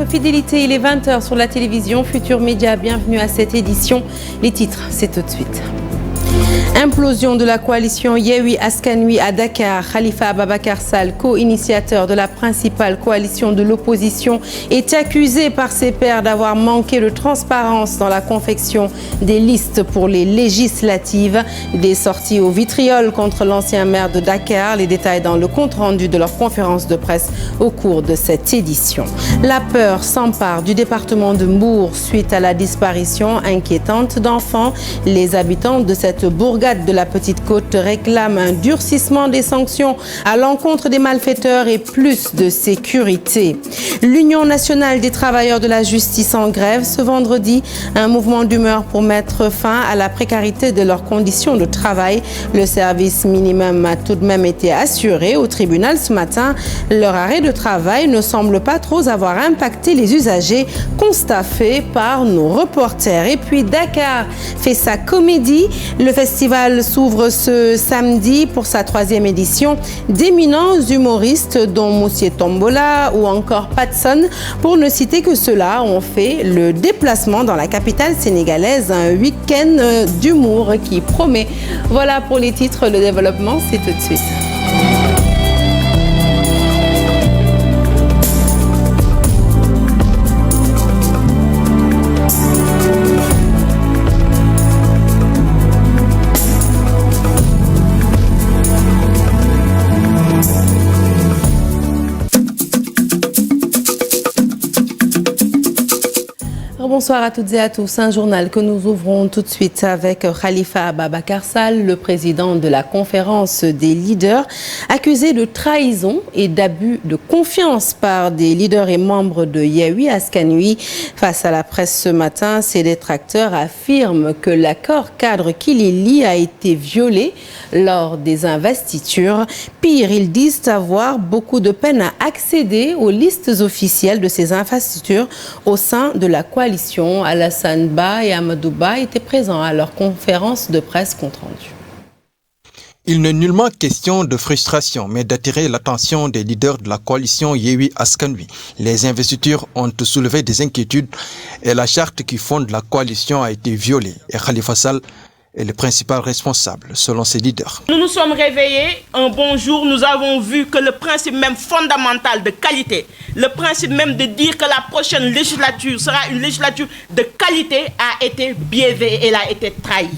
fidélité. Il est 20h sur la télévision Futur Média. Bienvenue à cette édition. Les titres, c'est tout de suite. Implosion de la coalition Yewwi Askan Wi à Dakar. Khalifa Ababacar Sall, co-initiateur de la principale coalition de l'opposition, est accusé par ses pairs d'avoir manqué de transparence dans la confection des listes pour les législatives. Des sorties au vitriol contre l'ancien maire de Dakar. Les détails dans le compte-rendu de leur conférence de presse au cours de cette édition. La peur s'empare du département de Mbour suite à la disparition inquiétante d'enfants. Les habitants de cette bourgade de la Petite Côte réclament un durcissement des sanctions à l'encontre des malfaiteurs et plus de sécurité. L'Union nationale des travailleurs de la justice en grève ce vendredi. Un mouvement d'humeur pour mettre fin à la précarité de leurs conditions de travail. Le service minimum a tout de même été assuré au tribunal ce matin. Leur arrêt de travail ne semble pas trop avoir impacté les usagers. Constat fait par nos reporters. Et puis Dakar fait sa comédie. Le festival s'ouvre ce samedi pour sa 3e édition. D'éminents humoristes dont Moussié Tombola ou encore Patson, pour ne citer que ceux-là, ont fait le déplacement dans la capitale sénégalaise. Un week-end d'humour qui promet. Voilà pour les titres. Le développement, c'est tout de suite. Bonsoir à toutes et à tous. Un journal que nous ouvrons tout de suite avec Khalifa Ababacar Sall, le président de la conférence des leaders, accusé de trahison et d'abus de confiance par des leaders et membres de Yewwi Askan Wi. Face à la presse ce matin, ses détracteurs affirment que l'accord cadre qui les lie a été violé lors des investitures. Pire, ils disent avoir beaucoup de peine à accéder aux listes officielles de ces investitures au sein de la coalition. Alassane Ba et Amadou Ba étaient présents à leur conférence de presse compte rendu. Il n'est nullement question de frustration, mais d'attirer l'attention des leaders de la coalition Yewwi Askan Wi. Les investitures ont soulevé des inquiétudes et la charte qui fonde la coalition a été violée. Et Khalifa Sall est le principal responsable, selon ses leaders. Nous nous sommes réveillés un bon jour, nous avons vu que le principe même fondamental de qualité, le principe même de dire que la prochaine législature sera une législature de qualité a été biaisé, elle a été trahi.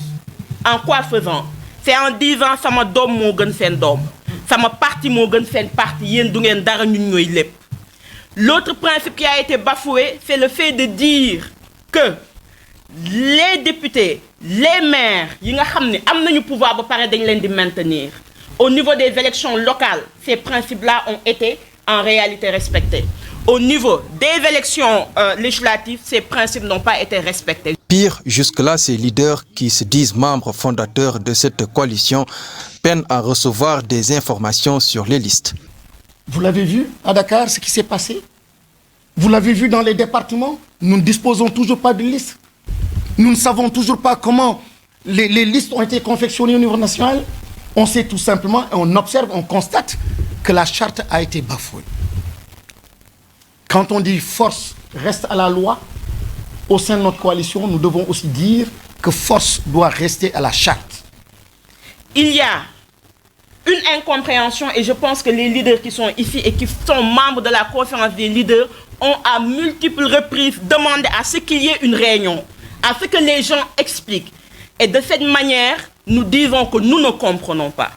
En quoi faisant? C'est en disant « sama dom mo gën sen dom, sama parti mo gën sen parti, yéen du ngeen dara ñun ñoy lépp ». L'autre principe qui a été bafoué, c'est le fait de dire que les députés, les maires, yi nga xamné am nañu pouvoir ba paré dañ leen di maintenir. Au niveau des élections locales, ces principes-là ont été en réalité respectés. Au niveau des élections législatives, ces principes n'ont pas été respectés. Pire, jusque-là, ces leaders qui se disent membres fondateurs de cette coalition peinent à recevoir des informations sur les listes. Vous l'avez vu à Dakar, ce qui s'est passé? Vous l'avez vu dans les départements? Nous ne disposons toujours pas de liste. Nous ne savons toujours pas comment les listes ont été confectionnées au niveau national. On sait tout simplement, on observe, on constate que la charte a été bafouée. Quand on dit force reste à la loi, au sein de notre coalition, nous devons aussi dire que force doit rester à la charte. Il y a une incompréhension et je pense que les leaders qui sont ici et qui sont membres de la conférence des leaders ont à multiples reprises demandé à ce qu'il y ait une réunion, à ce que les gens expliquent. Et de cette manière, nous disons que nous ne comprenons pas.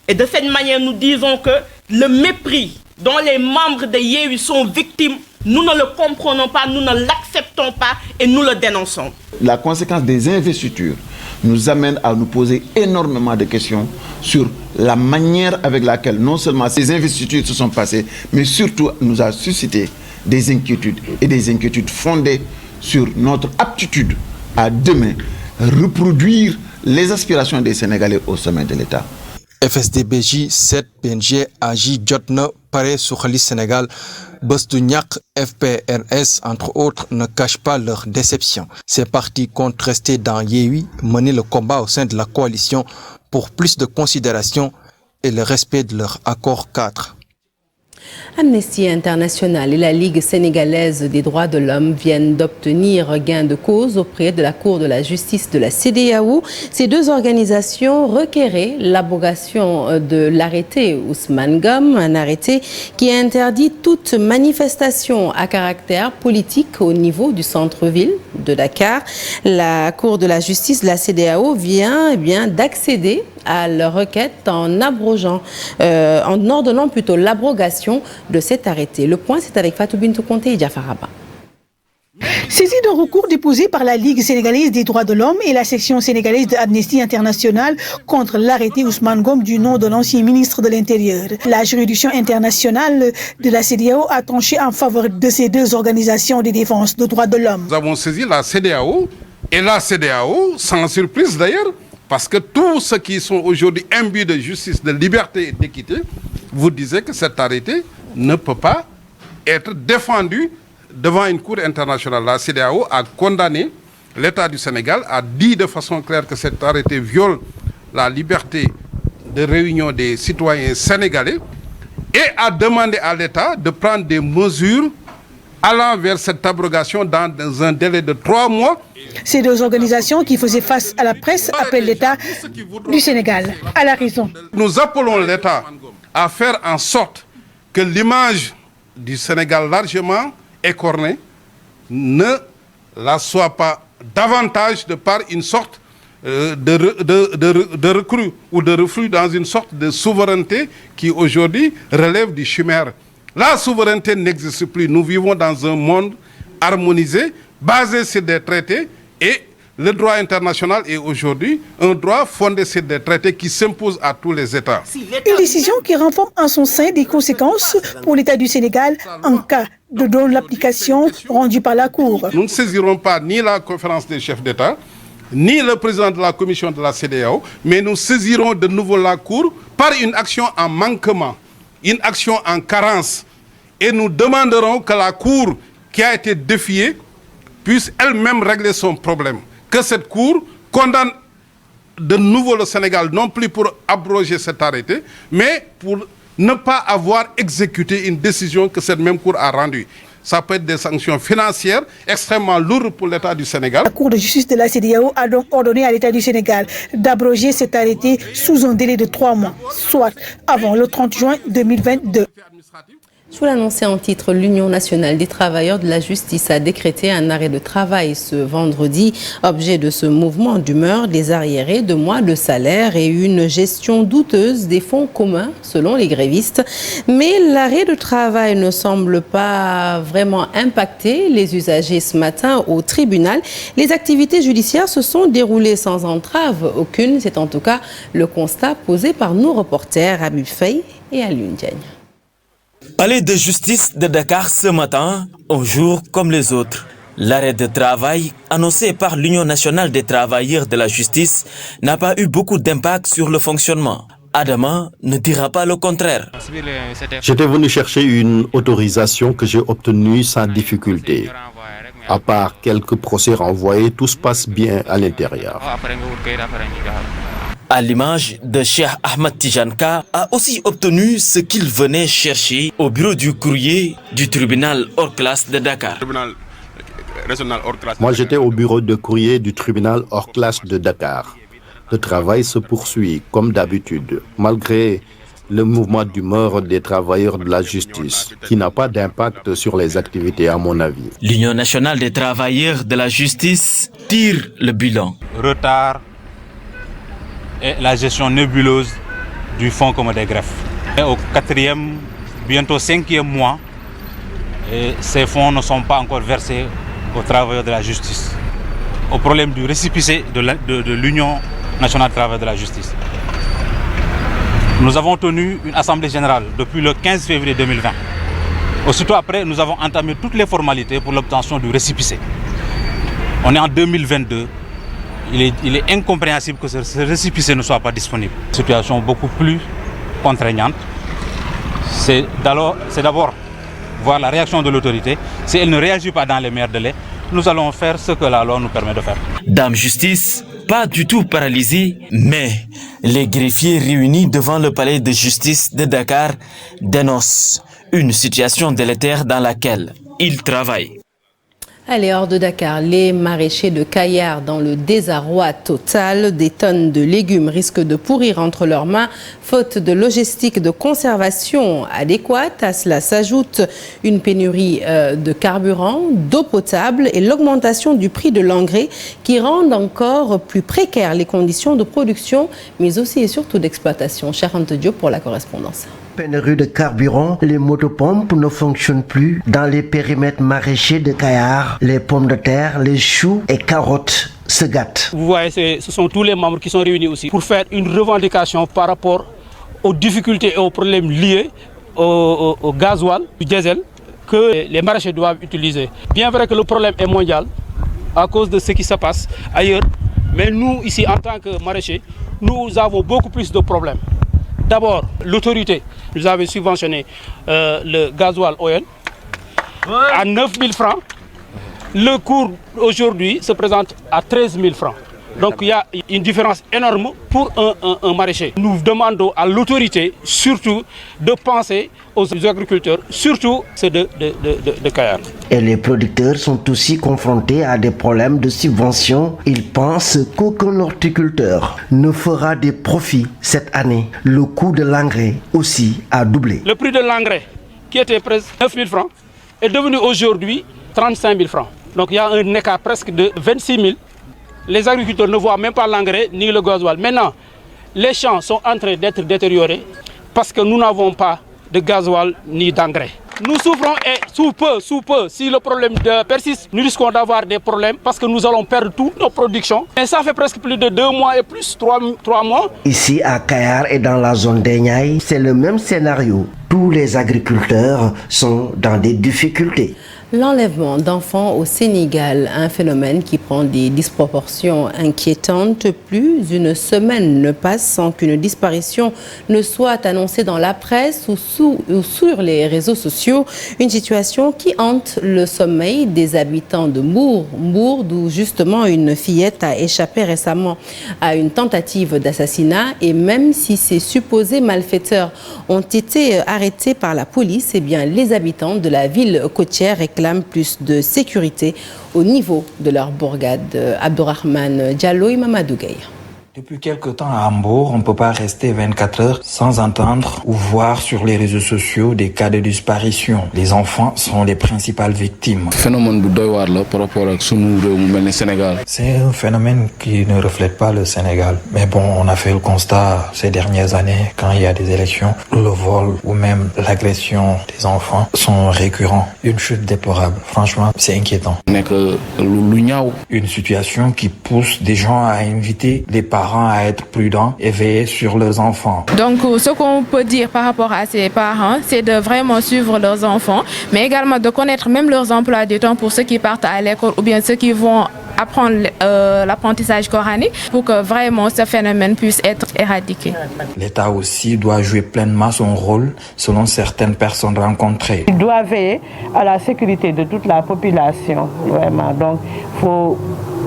Et de cette manière, nous disons que le mépris dont les membres de Yewwi sont victimes, nous ne le comprenons pas, nous ne l'acceptons pas et nous le dénonçons. La conséquence des investitures nous amène à nous poser énormément de questions sur la manière avec laquelle non seulement ces investitures se sont passées, mais surtout nous a suscité des inquiétudes et des inquiétudes fondées sur notre aptitude à demain reproduire les aspirations des Sénégalais au sommet de l'État. FSDBJ 7 PNG AJ Jotna Pare Sukhali Sénégal Bostuniak FPRS entre autres ne cachent pas leur déception. Ces partis comptent rester dans Yewwi, mener le combat au sein de la coalition pour plus de considération et le respect de leur accord cadre. Amnesty International et la Ligue sénégalaise des droits de l'homme viennent d'obtenir gain de cause auprès de la Cour de la justice de la CEDEAO. Ces deux organisations requéraient l'abrogation de l'arrêté Ousmane Ngom, un arrêté qui interdit toute manifestation à caractère politique au niveau du centre-ville de Dakar. La Cour de la justice de la CEDEAO vient d'accéder à leur requête en ordonnant plutôt l'abrogation de cet arrêté. Le point, c'est avec Fatou Bintou Conté et Jafar Abba. Saisi d'un recours déposé par la Ligue sénégalaise des droits de l'homme et la section sénégalaise de Amnesty International contre l'arrêté Ousmane Ngom du nom de l'ancien ministre de l'Intérieur. La juridiction internationale de la CEDEAO a tranché en faveur de ces deux organisations de défense des droits de l'homme. Nous avons saisi la CEDEAO et la CEDEAO, sans surprise d'ailleurs, parce que tous ceux qui sont aujourd'hui imbus de justice, de liberté et d'équité, vous disiez que cet arrêté ne peut pas être défendu devant une cour internationale. La CEDEAO a condamné l'État du Sénégal, a dit de façon claire que cet arrêté viole la liberté de réunion des citoyens sénégalais et a demandé à l'État de prendre des mesures allant vers cette abrogation dans un délai de 3 mois. Ces deux organisations qui faisaient face à la presse appellent l'État du Sénégal à la raison. Nous appelons l'État à faire en sorte que l'image du Sénégal largement écornée ne la soit pas davantage de par une sorte de recrue ou de reflux dans une sorte de souveraineté qui aujourd'hui relève du chimère. La souveraineté n'existe plus. Nous vivons dans un monde harmonisé, basé sur des traités et le droit international est aujourd'hui un droit fondé sur des traités qui s'imposent à tous les États. Une décision qui renforce en son sein des conséquences pour l'État du Sénégal en cas de non-application rendue par la Cour. Nous ne saisirons pas ni la conférence des chefs d'État, ni le président de la commission de la CEDEAO, mais nous saisirons de nouveau la Cour par une action en manquement, une action en carence. Et nous demanderons que la Cour qui a été défiée puisse elle-même régler son problème. Que cette Cour condamne de nouveau le Sénégal, non plus pour abroger cet arrêté, mais pour ne pas avoir exécuté une décision que cette même Cour a rendue. Ça peut être des sanctions financières extrêmement lourdes pour l'État du Sénégal. La Cour de justice de la CEDEAO a donc ordonné à l'État du Sénégal d'abroger cet arrêté sous un délai de 3 mois, soit avant le 30 juin 2022. Je vous l'annonçais en titre, l'Union nationale des travailleurs de la justice a décrété un arrêt de travail ce vendredi. Objet de ce mouvement d'humeur, des arriérés de mois de salaire et une gestion douteuse des fonds communs, selon les grévistes. Mais l'arrêt de travail ne semble pas vraiment impacter les usagers ce matin au tribunal. Les activités judiciaires se sont déroulées sans entrave aucune. C'est en tout cas le constat posé par nos reporters Habib Faye et Alioune Diagne. Palais de justice de Dakar ce matin, un jour comme les autres. L'arrêt de travail annoncé par l'Union nationale des travailleurs de la justice n'a pas eu beaucoup d'impact sur le fonctionnement. Adama ne dira pas le contraire. J'étais venu chercher une autorisation que j'ai obtenue sans difficulté. À part quelques procès renvoyés, tout se passe bien à l'intérieur. À l'image de Cheikh Ahmed Tijanka, a aussi obtenu ce qu'il venait chercher au bureau du courrier du tribunal hors classe de Dakar. Moi, j'étais au bureau de courrier du tribunal hors classe de Dakar. Le travail se poursuit comme d'habitude, malgré le mouvement d'humeur des travailleurs de la justice, qui n'a pas d'impact sur les activités à mon avis. L'Union nationale des travailleurs de la justice tire le bilan. Retard et la gestion nébuleuse du fonds commun des greffes. Et au 4e, bientôt 5e mois, ces fonds ne sont pas encore versés aux travailleurs de la justice. Au problème du récépissé de l'Union nationale des travailleurs de la justice. Nous avons tenu une assemblée générale depuis le 15 février 2020. Aussitôt après, nous avons entamé toutes les formalités pour l'obtention du récépissé. On est en 2022. Il est incompréhensible que ce récépissé ne soit pas disponible. Une situation beaucoup plus contraignante. C'est d'abord voir la réaction de l'autorité. Si elle ne réagit pas dans les meilleurs délais, nous allons faire ce que la loi nous permet de faire. Dame Justice, pas du tout paralysée, mais les greffiers réunis devant le palais de justice de Dakar dénoncent Une situation délétère dans laquelle ils travaillent. Allez, hors de Dakar, les maraîchers de Kayar dans le désarroi total. Des tonnes de légumes risquent de pourrir entre leurs mains, faute de logistique de conservation adéquate. À cela s'ajoute une pénurie de carburant, d'eau potable et l'augmentation du prix de l'engrais qui rendent encore plus précaires les conditions de production, mais aussi et surtout d'exploitation. Charente Diop pour la correspondance. Pénurie de carburant, les motopompes ne fonctionnent plus dans les périmètres maraîchers de Kayar. Les pommes de terre, les choux et carottes se gâtent. Vous voyez, ce sont tous les membres qui sont réunis aussi pour faire une revendication par rapport aux difficultés et aux problèmes liés au gasoil, du diesel que les maraîchers doivent utiliser. Bien vrai que le problème est mondial à cause de ce qui se passe ailleurs, mais nous ici en tant que maraîchers, nous avons beaucoup plus de problèmes. D'abord, l'autorité nous avait subventionné le gasoil ON à 9 000 francs. Le cours aujourd'hui se présente à 13 000 francs. Donc il y a une différence énorme pour un maraîcher. Nous demandons à l'autorité surtout de penser aux agriculteurs, surtout ceux de Kayar. Et les producteurs sont aussi confrontés à des problèmes de subvention. Ils pensent qu'aucun horticulteur ne fera des profits cette année. Le coût de l'engrais aussi a doublé. Le prix de l'engrais, qui était presque 9 000 francs, est devenu aujourd'hui 35 000 francs. Donc il y a un écart presque de 26 000. Les agriculteurs ne voient même pas l'engrais ni le gasoil. Maintenant, les champs sont en train d'être détériorés parce que nous n'avons pas de gasoil ni d'engrais. Nous souffrons et sous peu, si le problème persiste, nous risquons d'avoir des problèmes parce que nous allons perdre toutes nos productions. Et ça fait presque plus de 2 mois et plus, 3 mois. Ici à Kayar et dans la zone d'Enyai, c'est le même scénario. Tous les agriculteurs sont dans des difficultés. L'enlèvement d'enfants au Sénégal, un phénomène qui prend des disproportions inquiétantes. Plus une semaine ne passe sans qu'une disparition ne soit annoncée dans la presse ou sur les réseaux sociaux. Une situation qui hante le sommeil des habitants de Mbour, d'où justement une fillette a échappé récemment à une tentative d'assassinat. Et même si ces supposés malfaiteurs ont été arrêtés par la police, eh bien, les habitants de la ville côtière réclament plus de sécurité au niveau de leur bourgade. Abdourahmane Diallo et Mamadou Gueye. Depuis quelque temps à Hambourg, on ne peut pas rester 24 heures sans entendre ou voir sur les réseaux sociaux des cas de disparition. Les enfants sont les principales victimes. C'est un phénomène qui ne reflète pas le Sénégal. Mais bon, on a fait le constat ces dernières années, quand il y a des élections, le vol ou même l'agression des enfants sont récurrents. Une chute déplorable. Franchement, c'est inquiétant. Une situation qui pousse des gens à inviter les parents à être prudents et veiller sur leurs enfants. Donc ce qu'on peut dire par rapport à ces parents, c'est de vraiment suivre leurs enfants, mais également de connaître même leurs emplois du temps pour ceux qui partent à l'école ou bien ceux qui vont apprendre l'apprentissage coranique pour que vraiment ce phénomène puisse être éradiqué. L'État aussi doit jouer pleinement son rôle selon certaines personnes rencontrées. Il doit veiller à la sécurité de toute la population, vraiment. Donc il faut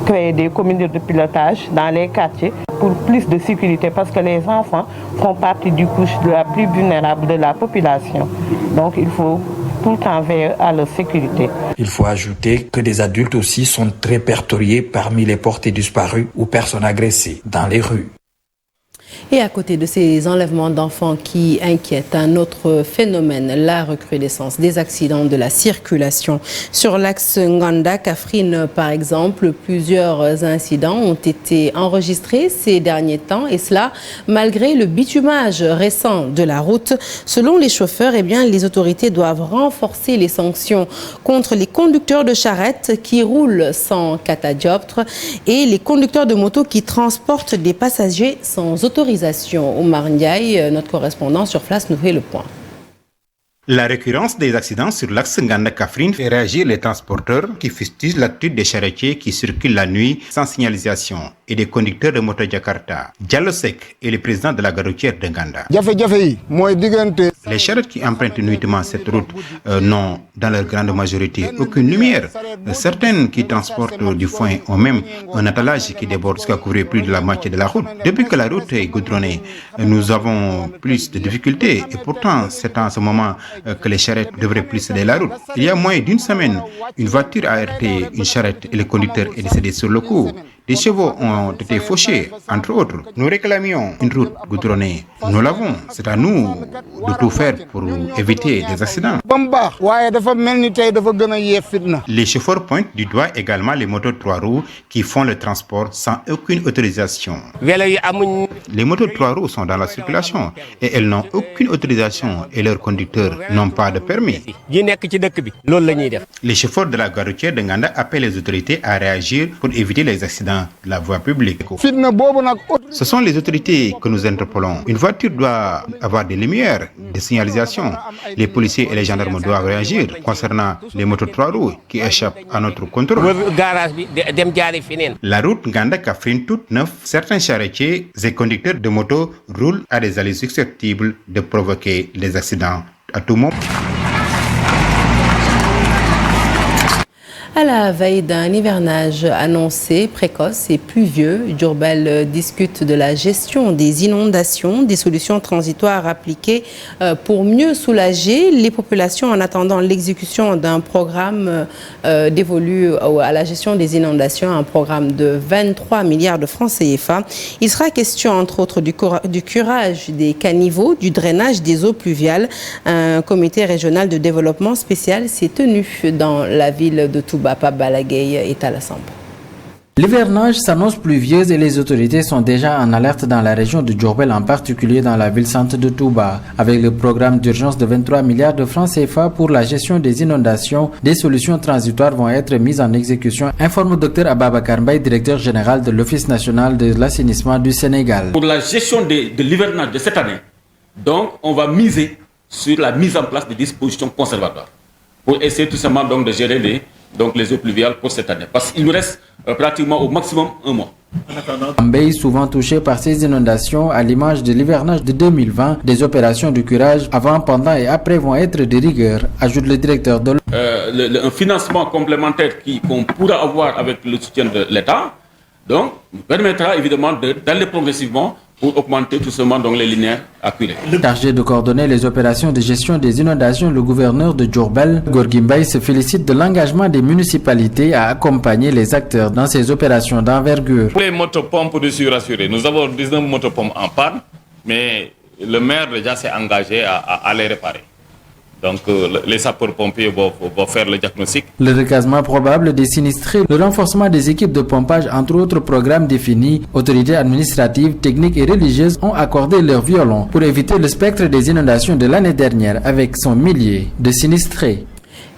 créer des comités de pilotage dans les quartiers pour plus de sécurité parce que les enfants font partie du couche de la plus vulnérable de la population. Donc il faut tout le temps veiller à leur sécurité. Il faut ajouter que des adultes aussi sont répertoriés parmi les portés disparus ou personnes agressées dans les rues. Et à côté de ces enlèvements d'enfants qui inquiètent, un autre phénomène, la recrudescence des accidents de la circulation. Sur l'axe Nganda-Kaffrine, par exemple, plusieurs incidents ont été enregistrés ces derniers temps, et cela malgré le bitumage récent de la route. Selon les chauffeurs, eh bien, les autorités doivent renforcer les sanctions contre les conducteurs de charrettes qui roulent sans catadioptre et les conducteurs de motos qui transportent des passagers sans autorisation. Omar Ndiaye, notre correspondant sur place, nous fait le point. La récurrence des accidents sur l'axe Nganda-Kaffrine fait réagir les transporteurs qui fustigent l'attitude des charretiers qui circulent la nuit sans signalisation et des conducteurs de moto Jakarta. Diallo Seck est le président de la gare routière de Nganda. Les charrettes qui empruntent nuitamment cette route n'ont, dans leur grande majorité, aucune lumière. Certaines qui transportent du foin ont même un attelage qui déborde jusqu'à couvrir plus de la moitié de la route. Depuis que la route est goudronnée, nous avons plus de difficultés et pourtant c'est en ce moment que les charrettes devraient plus céder la route. Il y a moins d'une semaine, une voiture a heurté une charrette et le conducteur est décédé sur le coup. Des chevaux ont été fauchés, entre autres. Nous réclamions une route goudronnée. Nous l'avons. C'est à nous de tout faire pour éviter des accidents. Les chauffeurs pointent du doigt également les motos 3 roues qui font le transport sans aucune autorisation. Les motos 3 roues sont dans la circulation et elles n'ont aucune autorisation et leurs conducteurs n'ont pas de permis. Les chauffeurs de la gare routière de Nganda appellent les autorités à réagir pour éviter les accidents de la voie publique. Ce sont les autorités que nous interpellons. Une voiture doit avoir des lumières, des signalisations. Les policiers et les gendarmes doivent réagir concernant les motos 3 roues qui échappent à notre contrôle. La route Nganda-Kaffrine toute neuve, certains charretiers et conducteurs de motos roulent à des allées susceptibles de provoquer des accidents à tout moment. À la veille d'un hivernage annoncé précoce et pluvieux, Diourbel discute de la gestion des inondations, des solutions transitoires appliquées pour mieux soulager les populations en attendant l'exécution d'un programme dévolu à la gestion des inondations, un programme de 23 milliards de francs CFA. Il sera question entre autres du curage des caniveaux, du drainage des eaux pluviales. Un comité régional de développement spécial s'est tenu dans la ville de Touba. Pape Balagay est à l'Assemblée. L'hivernage s'annonce pluvieuse et les autorités sont déjà en alerte dans la région de Diourbel, en particulier dans la ville-centre de Touba. Avec le programme d'urgence de 23 milliards de francs CFA pour la gestion des inondations, des solutions transitoires vont être mises en exécution, informe Dr Ababakar Mbaye, directeur général de l'Office national de l'assainissement du Sénégal. Pour la gestion de l'hivernage de cette année, donc on va miser sur la mise en place des dispositions conservatoires pour essayer tout simplement donc de gérer les eaux pluviales pour cette année. Parce qu'il nous reste pratiquement au maximum un mois. Mbaye, souvent touché par ces inondations, à l'image de l'hivernage de 2020, des opérations de curage avant, pendant et après vont être de rigueur, ajoute le directeur de un financement complémentaire qu'on pourra avoir avec le soutien de l'État, donc nous permettra évidemment d'aller progressivement pour augmenter tout simplement donc les linéaires acculés. Chargé de coordonner les opérations de gestion des inondations, le gouverneur de Diourbel, Gorgui Mbaye, se félicite de l'engagement des municipalités à accompagner les acteurs dans ces opérations d'envergure. Pour les motopompes, je suis rassuré. Nous avons 19 motopompes en panne, mais le maire déjà s'est engagé à les réparer. Donc les sapeurs-pompiers vont faire le diagnostic. Le recasement probable des sinistrés, le renforcement des équipes de pompage, entre autres programmes définis, autorités administratives, techniques et religieuses ont accordé leur violon pour éviter le spectre des inondations de l'année dernière avec son millier de sinistrés.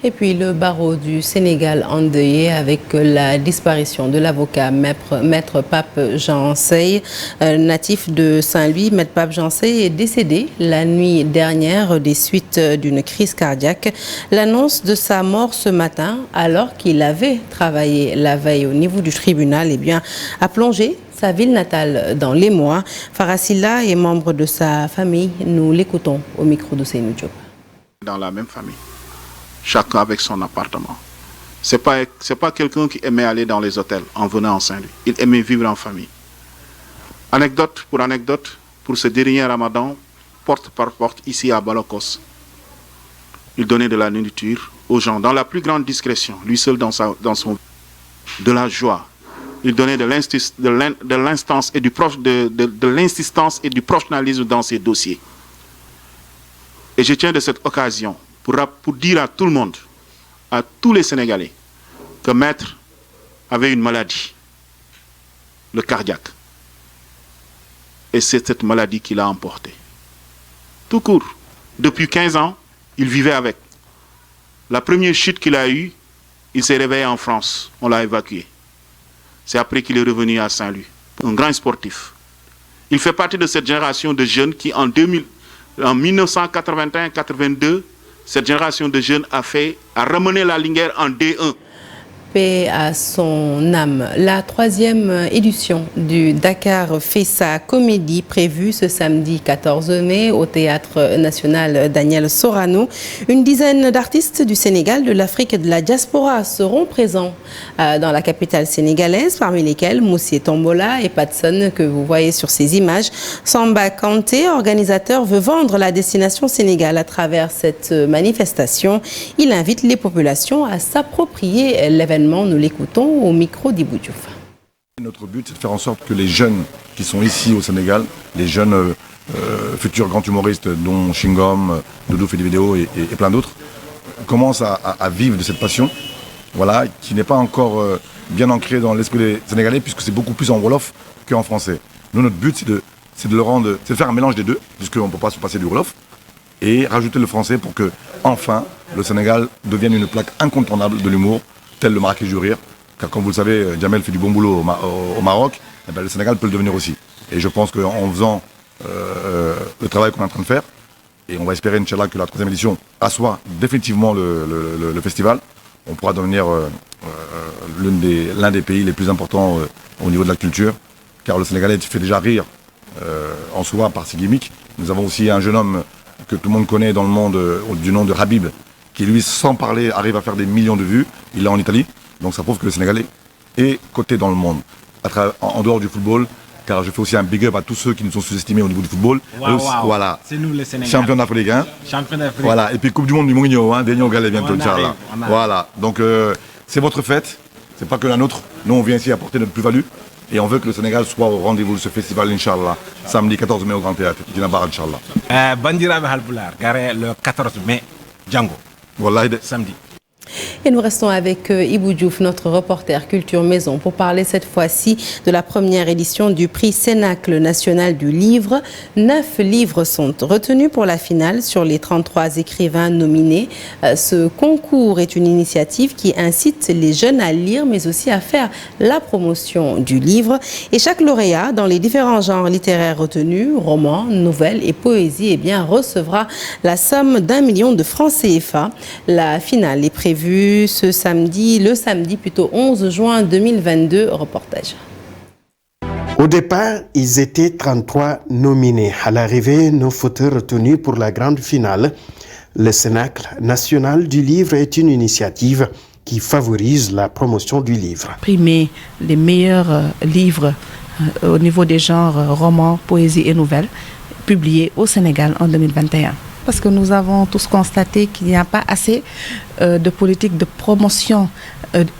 Et puis le barreau du Sénégal endeuillé avec la disparition de l'avocat Maître Pape Jean Sey, natif de Saint-Louis. Maître Pape Jean Sey est décédé la nuit dernière des suites d'une crise cardiaque. L'annonce de sa mort ce matin, alors qu'il avait travaillé la veille au niveau du tribunal, a plongé sa ville natale dans l'émoi. Farasilla est membre de sa famille. Nous l'écoutons au micro de Seynou Diop. Dans la même famille. Chacun avec son appartement. C'est pas quelqu'un qui aimait aller dans les hôtels en venant en Saint-Louis. Il aimait vivre en famille. Anecdote, pour ce dernier Ramadan, porte par porte, ici à Balakos, il donnait de la nourriture aux gens, dans la plus grande discrétion, lui seul dans son... de la joie. Il donnait de l'instance et de l'insistance et du professionnalisme dans ses dossiers. Et je tiens de cette occasion pour dire à tout le monde, à tous les Sénégalais, que Maître avait une maladie, le cardiaque. Et c'est cette maladie qui l'a emporté. Tout court. Depuis 15 ans, il vivait avec. La première chute qu'il a eue, il s'est réveillé en France. On l'a évacué. C'est après qu'il est revenu à Saint-Louis. Un grand sportif. Il fait partie de cette génération de jeunes qui, en 1981-82, cette génération de jeunes a ramené la Linguère en D1. paix à son âme. La 3e édition du Dakar fait sa comédie prévue ce samedi 14 mai au Théâtre national Daniel Sorano. Une dizaine d'artistes du Sénégal, de l'Afrique et de la diaspora seront présents dans la capitale sénégalaise, parmi lesquels Moussié Tombola et Patson que vous voyez sur ces images. Samba Kanté, organisateur, veut vendre la destination Sénégal à travers cette manifestation. Il invite les populations à s'approprier l'événement. Nous l'écoutons au micro d'Ibou Diouf. Notre but, c'est de faire en sorte que les jeunes qui sont ici au Sénégal, les jeunes futurs grands humoristes, dont Shingom, Doudou fait des vidéos et plein d'autres, commencent à vivre de cette passion, voilà, qui n'est pas encore bien ancrée dans l'esprit des Sénégalais, puisque c'est beaucoup plus en Wolof qu'en français. Nous, notre but, c'est de faire un mélange des deux, puisqu'on ne peut pas se passer du Wolof, et rajouter le français pour que, enfin, le Sénégal devienne une plaque incontournable de l'humour, tel le Marrakech du rire, car comme vous le savez, Jamel fait du bon boulot au Maroc, et bien le Sénégal peut le devenir aussi. Et je pense qu'en faisant le travail qu'on est en train de faire, et on va espérer, Inch'Allah, que la 3e édition assoit définitivement le festival, on pourra devenir l'un des pays les plus importants au niveau de la culture, car le Sénégalais fait déjà rire en soi par ses gimmicks. Nous avons aussi un jeune homme que tout le monde connaît dans le monde du nom de Habib, qui lui, sans parler, arrive à faire des millions de vues. Il est en Italie, donc ça prouve que le Sénégalais est coté dans le monde, en dehors du football, car je fais aussi un big up à tous ceux qui nous ont sous-estimés au niveau du football. Voilà. C'est nous les Sénégalais. Champion d'Afrique, hein. Champion d'Afrique. Voilà, et puis Coupe du Monde du Mourinho, hein, Daniel Gallet bientôt, Inch'Allah. Voilà, donc c'est votre fête, c'est pas que la nôtre. Nous, on vient ici apporter notre plus-value, et on veut que le Sénégal soit au rendez-vous de ce festival, Inch'Allah, samedi 14 mai au Grand Théâtre, Dinabar, Inch'Allah. Bandirabe Halpular, garé le 14 mai, Django. Samedi. Et nous restons avec Ibou Diouf, notre reporter Culture Maison, pour parler cette fois-ci de la première édition du prix Cénacle national du livre. 9 livres sont retenus pour la finale sur les 33 écrivains nominés. Ce concours est une initiative qui incite les jeunes à lire, mais aussi à faire la promotion du livre. Et chaque lauréat, dans les différents genres littéraires retenus, romans, nouvelles et poésie, recevra la somme d'1 million de francs CFA. La finale est prévue le samedi 11 juin 2022. Reportage. Au départ, ils étaient 33 nominés. À l'arrivée, 9 auteurs retenus pour la grande finale. Le Cénacle national du livre est une initiative qui favorise la promotion du livre. Primer les meilleurs livres au niveau des genres romans, poésie et nouvelles publiés au Sénégal en 2021. Parce que nous avons tous constaté qu'il n'y a pas assez de politique de promotion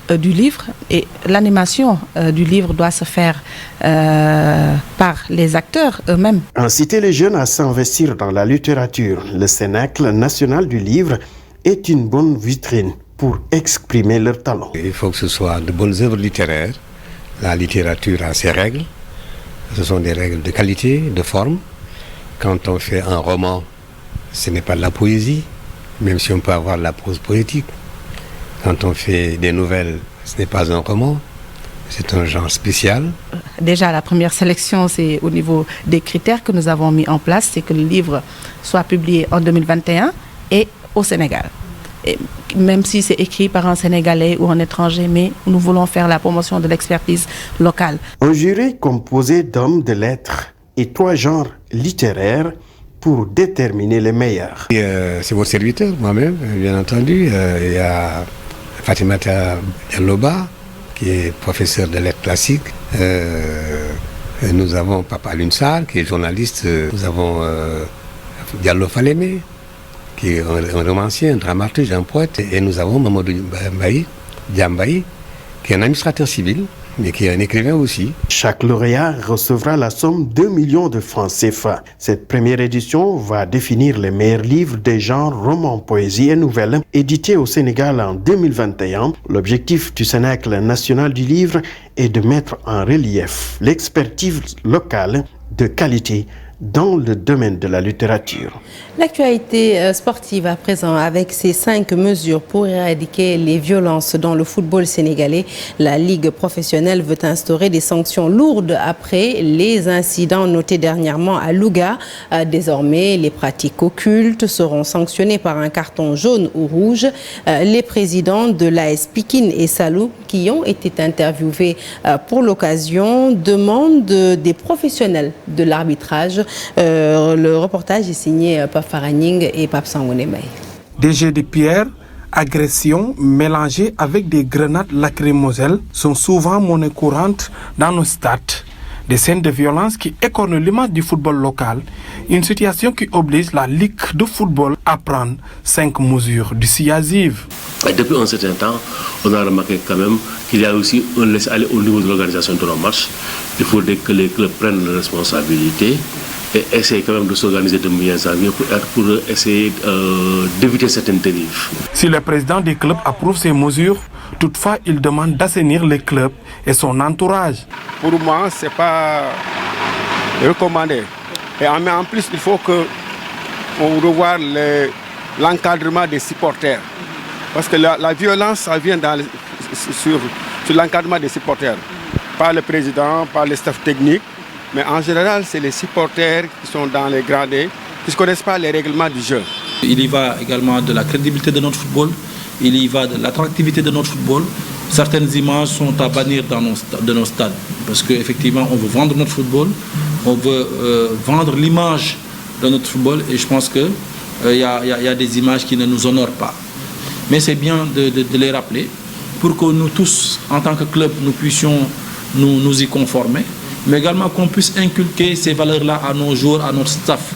du livre et l'animation du livre doit se faire par les acteurs eux-mêmes. Inciter les jeunes à s'investir dans la littérature, le Cénacle national du livre est une bonne vitrine pour exprimer leur talent. Il faut que ce soit de bonnes œuvres littéraires. La littérature a ses règles. Ce sont des règles de qualité, de forme. Quand on fait un roman, ce n'est pas de la poésie, même si on peut avoir de la prose poétique. Quand on fait des nouvelles, ce n'est pas un roman, c'est un genre spécial. Déjà, la première sélection, c'est au niveau des critères que nous avons mis en place, c'est que le livre soit publié en 2021 et au Sénégal. Et même si c'est écrit par un Sénégalais ou un étranger, mais nous voulons faire la promotion de l'expertise locale. Un jury composé d'hommes de lettres et 3 genres littéraires pour déterminer les meilleurs. C'est votre serviteur, moi-même, bien entendu. Il y a Fatimata Dialloba, qui est professeur de lettres classiques. Nous avons Papa Lunsar, qui est journaliste. Nous avons Diallo Falémé, qui est un romancier, un dramaturge, un poète. Et nous avons Mamadou Diambaï, qui est un administrateur civil, mais qui est un écrivain aussi. Chaque lauréat recevra la somme 2 millions de francs CFA. Cette première édition va définir les meilleurs livres des genres romans, poésie et nouvelles édités au Sénégal en 2021. L'objectif du Cénacle national du livre est de mettre en relief l'expertise locale de qualité dans le domaine de la littérature. L'actualité sportive à présent avec ces 5 mesures pour éradiquer les violences dans le football sénégalais. La Ligue professionnelle veut instaurer des sanctions lourdes après les incidents notés dernièrement à Louga. Désormais, les pratiques occultes seront sanctionnées par un carton jaune ou rouge. Les présidents de l'AS Pikine et Salou qui ont été interviewés pour l'occasion demandent des professionnels de l'arbitrage. Le reportage est signé Pape Faraning et Pape Sangoné Mbaye. Des jets de pierre, agressions mélangées avec des grenades lacrymogènes sont souvent monnaie courante dans nos stades. Des scènes de violence qui écornent l'image du football local, une situation qui oblige la Ligue de football à prendre 5 mesures dissuasives. Depuis un certain temps, on a remarqué quand même qu'il y a aussi un laisser-aller au niveau de l'organisation de nos matchs. Il faudrait que les clubs prennent leurs responsabilités et essayent quand même de s'organiser de mieux en mieux pour essayer d'éviter certaines dérives. Si le président des clubs approuve ces mesures, toutefois, il demande d'assainir les clubs et son entourage. Pour moi, ce n'est pas recommandé. Et en plus, il faut qu'on revoie l'encadrement des supporters. Parce que la violence, ça vient sur l'encadrement des supporters. Pas le président, pas le staff technique. Mais en général, c'est les supporters qui sont dans les gradés, qui ne connaissent pas les règlements du jeu. Il y va également de la crédibilité de notre football, il y va de l'attractivité de notre football. Certaines images sont à bannir de nos stades, parce qu'effectivement, on veut vendre notre football, on veut vendre l'image de notre football, et je pense qu'il y a des images qui ne nous honorent pas. Mais c'est bien de les rappeler, pour que nous tous, en tant que club, nous puissions nous y conformer, mais également qu'on puisse inculquer ces valeurs-là à nos joueurs, à notre staff.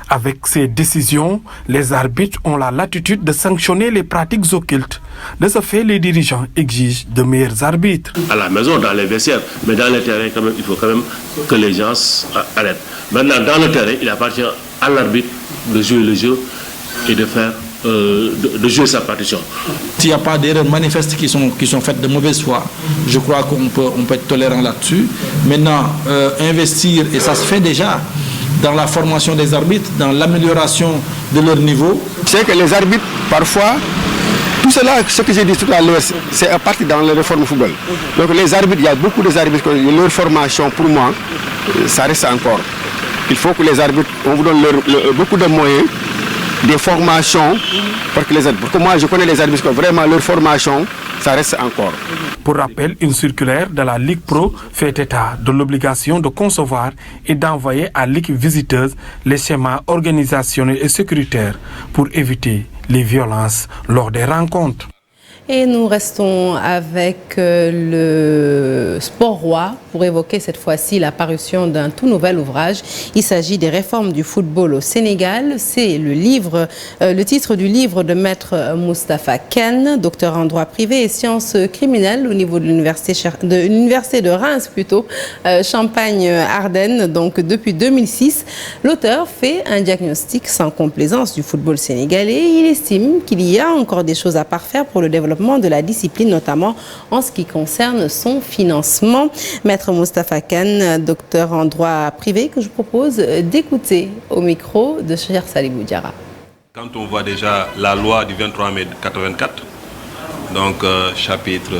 Avec ces décisions, les arbitres ont la latitude de sanctionner les pratiques occultes. De ce fait, les dirigeants exigent de meilleurs arbitres. À la maison, dans les vestiaires, mais dans le terrain, quand même, il faut quand même que les gens arrêtent. Maintenant, dans le terrain, il appartient à l'arbitre de jouer le jeu et de faire de jouer sa partition. S'il n'y a pas d'erreurs manifestes qui sont faites de mauvaise foi, je crois qu'on peut être tolérant là-dessus. Maintenant, investir, et ça se fait déjà, dans la formation des arbitres, dans l'amélioration de leur niveau. C'est que les arbitres, parfois, tout cela, ce que j'ai dit tout à l'heure, c'est à partir dans la réforme football. Donc les arbitres, il y a beaucoup d'arbitres, leur formation, pour moi, ça reste encore. Il faut que les arbitres, on vous donne beaucoup de moyens, des formations, parce que moi je connais les arbitres, vraiment leur formation, ça reste encore. Pour rappel, une circulaire de la Ligue Pro fait état de l'obligation de concevoir et d'envoyer à l'équipe visiteuse les schémas organisationnels et sécuritaires pour éviter les violences lors des rencontres. Et nous restons avec le Sport Roi pour évoquer cette fois-ci la parution d'un tout nouvel ouvrage. Il s'agit des réformes du football au Sénégal. C'est le titre du livre de maître Moustapha Kane, docteur en droit privé et sciences criminelles au niveau de l'université de Reims plutôt, Champagne-Ardenne. Donc depuis 2006, l'auteur fait un diagnostic sans complaisance du football sénégalais. Il estime qu'il y a encore des choses à parfaire pour le développement de la discipline, notamment en ce qui concerne son financement. Maître Moustapha Kane, docteur en droit privé, que je propose d'écouter au micro de Cheikh Salibou Diarra. Quand on voit déjà la loi du 23 mai 1984, donc chapitre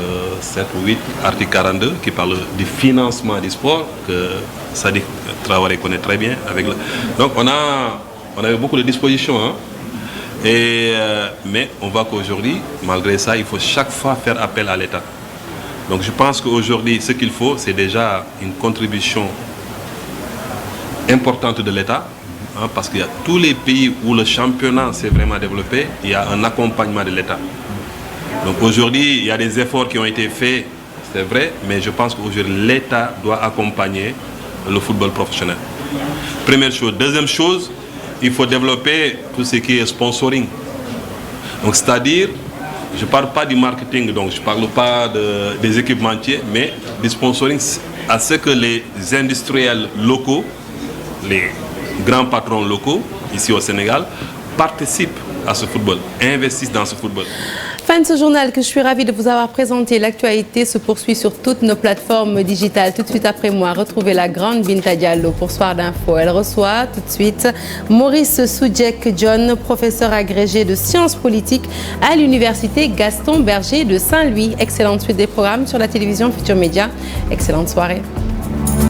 7 ou 8, article 42, qui parle du financement du sport, que Sadi Traoré connaît très bien. Donc on avait beaucoup de dispositions, hein. Mais on voit qu'aujourd'hui, malgré ça, il faut chaque fois faire appel à l'État. Donc je pense qu'aujourd'hui, ce qu'il faut, c'est déjà une contribution importante de l'État, hein, parce qu'il y a tous les pays où le championnat s'est vraiment développé, il y a un accompagnement de l'État. Donc aujourd'hui, il y a des efforts qui ont été faits, c'est vrai, mais je pense qu'aujourd'hui, l'État doit accompagner le football professionnel. Première chose. Deuxième chose, il faut développer tout ce qui est sponsoring. Donc, c'est-à-dire, je ne parle pas du marketing, donc je ne parle pas des équipementiers, mais du sponsoring à ce que les industriels locaux, les grands patrons locaux, ici au Sénégal, participent à ce football, investissent dans ce football. Fin Fin de ce journal que je suis ravie de vous avoir présenté. L'actualité se poursuit sur toutes nos plateformes digitales. Tout de suite après moi, retrouvez la grande Binta Diallo pour Soir d'Info. Elle reçoit tout de suite Maurice Soudjek-John, professeur agrégé de sciences politiques à l'université Gaston Berger de Saint-Louis. Excellente suite des programmes sur la télévision Futur Média. Excellente soirée.